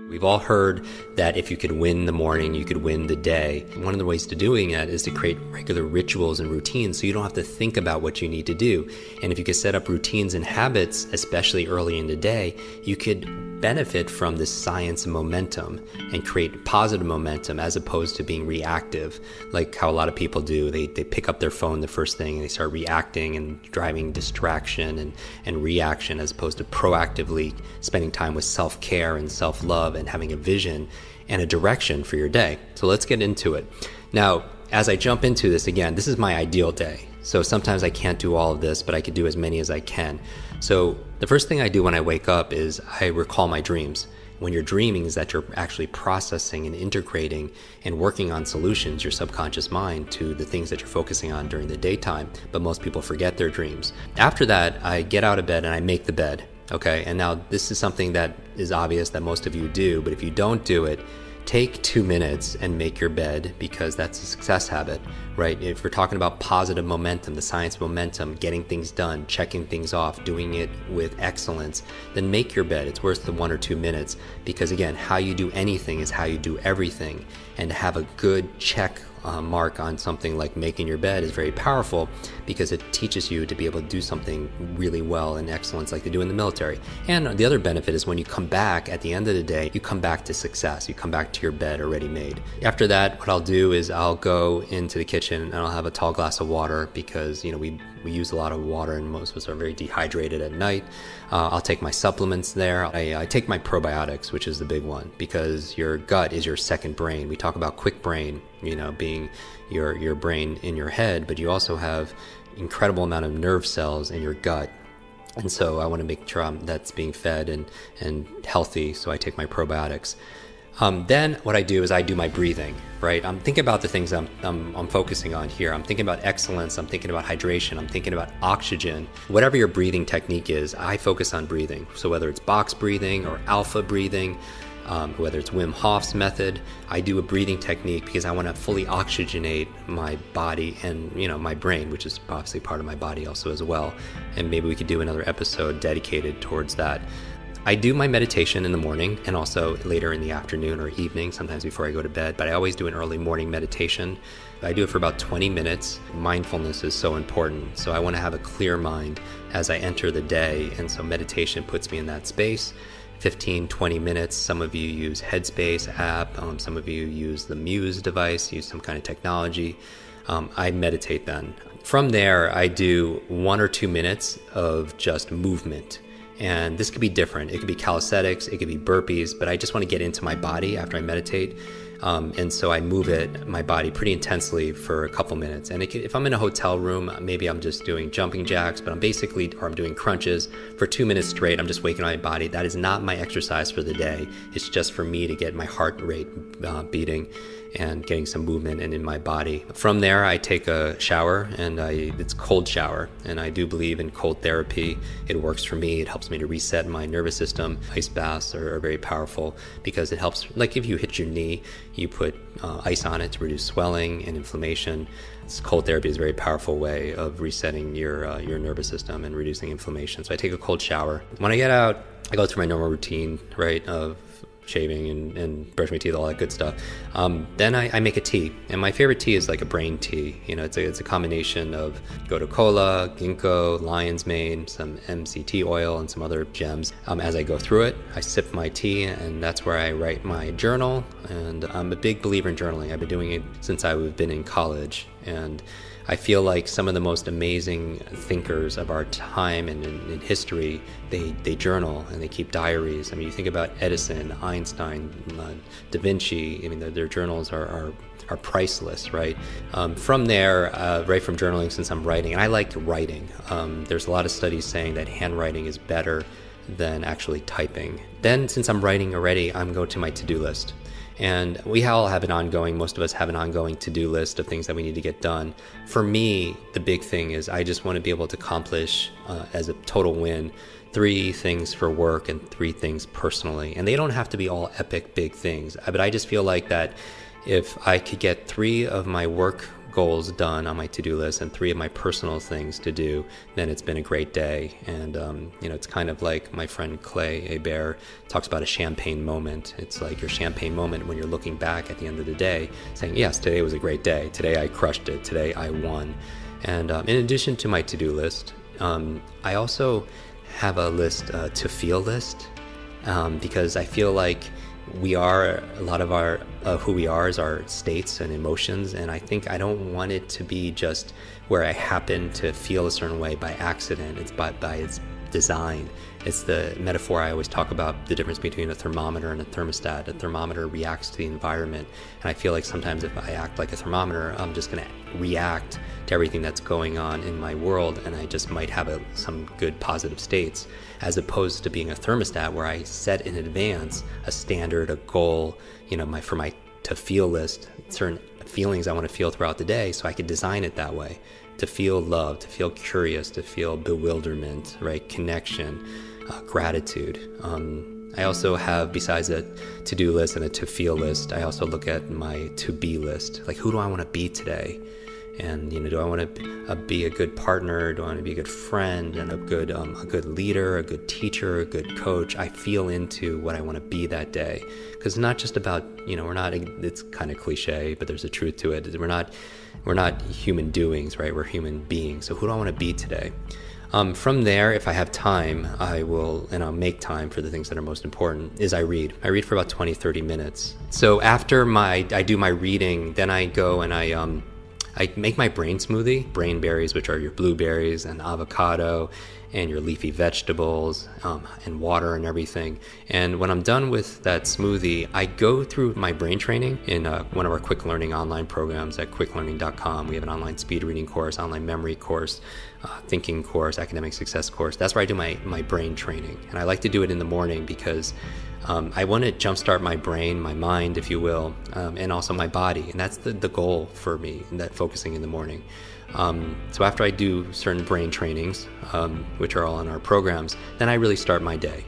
We've all heard that if you could win the morning, you could win the day. One of the ways to doing that is to create regular rituals and routines so you don't have to think about what you need to do. And if you could set up routines and habits, especially early in the day, you could benefit from this science of momentum and create positive momentum as opposed to being reactive, like how a lot of people do. They pick up their phone the first thing and they start reacting and driving distraction and reaction, as opposed to proactively spending time with self-care and self-love and having a vision and a direction for your day. So let's get into it. Now, as I jump into this, again, this is my ideal day. So sometimes I can't do all of this, but I could do as many as I can. So the first thing I do when I wake up is I recall my dreams. When you're dreaming is that you're actually processing and integrating and working on solutions, your subconscious mind, to the things that you're focusing on during the daytime, but most people forget their dreams. After that, I get out of bed and I make the bed, okay? And now this is something that is obvious that most of you do, but if you don't do it, take 2 minutes and make your bed, because that's a success habit, right? If we're talking about positive momentum, the science of momentum, getting things done, checking things off, doing it with excellence, then make your bed. It's worth the 1 or 2 minutes, because again, how you do anything is how you do everything. And to have a good check mark on something like making your bed is very powerful, because it teaches you to be able to do something really well in excellence like they do in the military. And the other benefit is when you come back at the end of the day, you come back to success. You come back to your bed already made. After that, what I'll do is I'll go into the kitchen and I'll have a tall glass of water, because we use a lot of water and most of us are very dehydrated at night. I'll take my supplements there. I take my probiotics, which is the big one, because your gut is your second brain. We talk about quick brain, being your brain in your head, but you also have incredible amount of nerve cells in your gut. And so I want to make sure that's being fed and healthy, so I take my probiotics. Then what I do is I do my breathing, right? I'm thinking about the things I'm focusing on here. I'm thinking about excellence. I'm thinking about hydration. I'm thinking about oxygen. Whatever your breathing technique is, I focus on breathing. So whether it's box breathing or alpha breathing, whether it's Wim Hof's method, I do a breathing technique because I want to fully oxygenate my body and my brain, which is obviously part of my body also as well. And maybe we could do another episode dedicated towards that. I do my meditation in the morning and also later in the afternoon or evening, sometimes before I go to bed, but I always do an early morning meditation. I do it for about 20 minutes. Mindfulness is so important, so I want to have a clear mind as I enter the day, and so meditation puts me in that space. 15, 20 minutes. Some of you use Headspace app, some of you use the Muse device, use some kind of technology. I meditate then. From there, I do 1 or 2 minutes of just movement. And this could be different. It could be calisthenics, it could be burpees, but I just want to get into my body after I meditate. And so I move my body pretty intensely for a couple minutes. And if I'm in a hotel room, maybe I'm just doing jumping jacks, but I'm doing crunches for 2 minutes straight. I'm just waking my body. That is not my exercise for the day. It's just for me to get my heart rate beating and getting some movement in my body. From there, I take a shower, and it's cold shower. And I do believe in cold therapy. It works for me. It helps me to reset my nervous system. Ice baths are very powerful because it helps. Like if you hit your knee, you put ice on it to reduce swelling and inflammation. Cold therapy is a very powerful way of resetting your nervous system and reducing inflammation. So I take a cold shower. When I get out, I go through my normal routine, right, of shaving and brush my teeth, all that good stuff. Then I make a tea, and my favorite tea is like a brain tea. It's a combination of gotu kola, ginkgo, lion's mane, some MCT oil, and some other gems. As I go through it, I sip my tea, and that's where I write my journal. And I'm a big believer in journaling. I've been doing it since I've been in college, and I feel like some of the most amazing thinkers of our time and in history, they journal and they keep diaries. I mean, you think about Edison, Einstein, Da Vinci. I mean, their journals are priceless, right? From there, right from journaling, since I'm writing, and I like writing. There's a lot of studies saying that handwriting is better than actually typing. Then, since I'm writing already, I'm going to my to-do list. And we all have most of us have an ongoing to-do list of things that we need to get done. For me, the big thing is I just want to be able to accomplish, as a total win, 3 things for work and 3 things personally. And they don't have to be all epic big things, but I just feel like that if I could get 3 of my work goals done on my to-do list and 3 of my personal things to do, then it's been a great day. And, it's kind of like my friend Clay Hebert talks about a champagne moment. It's like your champagne moment when you're looking back at the end of the day saying, yes, today was a great day. Today I crushed it. Today I won. And in addition to my to-do list, I also have a to feel list, because I feel like a lot of who we are is our states and emotions, and I think I don't want it to be just where I happen to feel a certain way by accident. It's by its design. It's the metaphor I always talk about, the difference between a thermometer and a thermostat. A thermometer reacts to the environment, and I feel like sometimes if I act like a thermometer, I'm just going to react to everything that's going on in my world, and I just might have some good positive states, as opposed to being a thermostat where I set in advance a standard, a goal, for my to feel list, certain feelings I want to feel throughout the day, so I could design it that way. To feel love, to feel curious, to feel bewilderment, right? Connection, gratitude. I also have, besides a to-do list and a to-feel list, I also look at my to-be list. Like, who do I want to be today? And, do I want to be a good partner? Do I want to be a good friend and a good leader, a good teacher, a good coach? I feel into what I want to be that day. Because it's not just about, it's kind of cliche, but there's a truth to it. We're not human doings, right? We're human beings. So who do I want to be today? From there, if I have time, I'll make time for the things that are most important, is I read. I read for about 20, 30 minutes. So after I do my reading, then I go and I make my brain smoothie, brain berries, which are your blueberries and avocado and your leafy vegetables, and water and everything. And when I'm done with that smoothie, I go through my brain training in one of our quick learning online programs at quicklearning.com. We have an online speed reading course, online memory course, thinking course, academic success course. That's where I do my brain training. And I like to do it in the morning because I want to jumpstart my brain, my mind, if you will, and also my body. And that's the goal for me, that focusing in the morning. So after I do certain brain trainings, which are all in our programs, then I really start my day.